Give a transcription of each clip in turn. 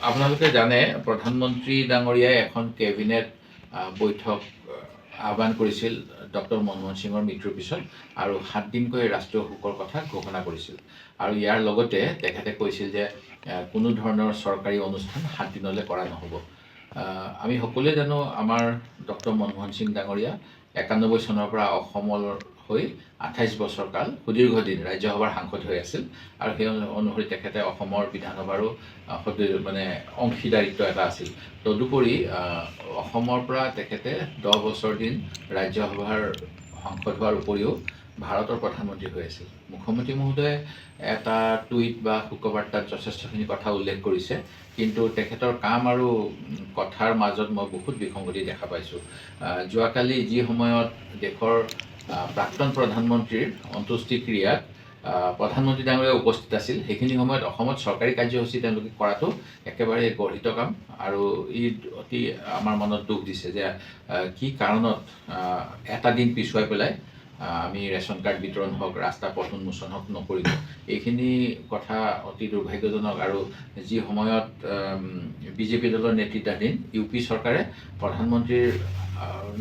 আপোনালোকে জানে প্ৰধানমন্ত্ৰী ডাঙৰীয়াই এখন কেবিনেট বৈঠক আহ্বান কৰিছিল ডক্টৰ মনমোহন সিঙৰ মৃত্যুৰ পিছত আৰু 7 দিনকৈ ৰাষ্ট্ৰীয় শোকৰ কথা ঘোষণা কৰিছিল আৰু ইয়াৰ লগতে তেখেতে কৈছিল যে কোনো ধৰণৰ চৰকাৰী অনুষ্ঠান 7 দিনলৈ কৰা নহ'ব। আমি সকলোৱে জানো আমাৰ ডক্টৰ মনমোহন সিং ডাঙৰীয়া 91 চনৰ পৰা অসমৰ হৈ 28 বছৰ কাল সুদীৰ্ঘ দিন ৰাজ্যসভাৰ সাংসদ হৈ আছিল আৰু সেই অনুসৰি তেখেতে অসমৰ বিধানসভাৰো মানে অংশীদাৰিত্ব এটা আছিল। তদুপৰি অসমৰ পৰা তেখেতে 10 বছৰ দিন ৰাজ্যসভাৰ সাংসদ হোৱাৰ উপৰিও ভাৰতৰ প্ৰধানমন্ত্ৰী হৈ আছিল। মুখ্যমন্ত্ৰী মহোদয়ে এটা টুইট বা শোকবাৰ্তাত যথেষ্টখিনি কথা উল্লেখ কৰিছে, কিন্তু তেখেতৰ কাম আৰু কথাৰ মাজত মই বহুত বিসংগতি দেখা পাইছোঁ। যোৱাকালি যি সময়ত দেশৰ প্ৰাক্তন প্ৰধানমন্ত্ৰীৰ অন্ত্যেষ্টিক্ৰিয়াত প্ৰধানমন্ত্ৰী ডাঙৰীয়া উপস্থিত আছিল, সেইখিনি সময়ত অসমত চৰকাৰী কাৰ্যসূচী তেওঁলোকে কৰাটো একেবাৰে গৰ্হিত কাম আৰু ই অতি আমাৰ মনত দুখ দিছে যে কি কাৰণত এটা দিন পিছুৱাই পেলাই আমি ৰেচন কাৰ্ড বিতৰণ হওক, ৰাস্তা পথ উন্মোচন হওক নকৰিলোঁ। এইখিনি কথা অতি দুৰ্ভাগ্যজনক আৰু যি সময়ত বিজেপি দলৰ নেতৃত্বাধীন UP চৰকাৰে প্ৰধানমন্ত্ৰীৰ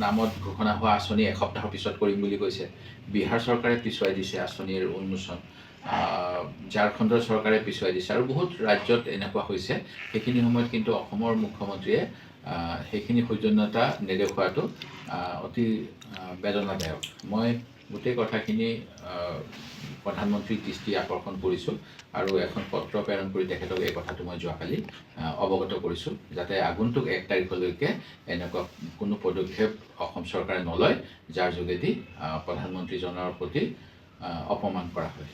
নামত ঘোষণা হোৱা আঁচনি এসপ্তাহৰ পিছত কৰিম বুলি কৈছে, বিহাৰ চৰকাৰে পিছুৱাই দিছে আঁচনিৰ উন্মোচন, ঝাৰখণ্ডৰ চৰকাৰে পিছুৱাই দিছে আৰু বহুত ৰাজ্যত এনেকুৱা হৈছে। সেইখিনি সময়ত কিন্তু অসমৰ মুখ্যমন্ত্ৰীয়ে সেইখিনি সৌজন্যতা নেদেখুৱাটো অতি বেদনাদায়ক। মই গোটেই কথাখিনি প্ৰধানমন্ত্ৰীৰ দৃষ্টি আকৰ্ষণ কৰিছোঁ আৰু এখন পত্ৰ প্ৰেৰণ কৰি তেখেতক এই কথাটো মই যোৱাকালি অৱগত কৰিছোঁ, যাতে আগন্তুক 1 তাৰিখলৈকে এনেকুৱা কোনো পদক্ষেপ অসম চৰকাৰে নলয় যাৰ যোগেদি প্ৰধানমন্ত্ৰীজনৰ প্ৰতি অপমান কৰা হয়।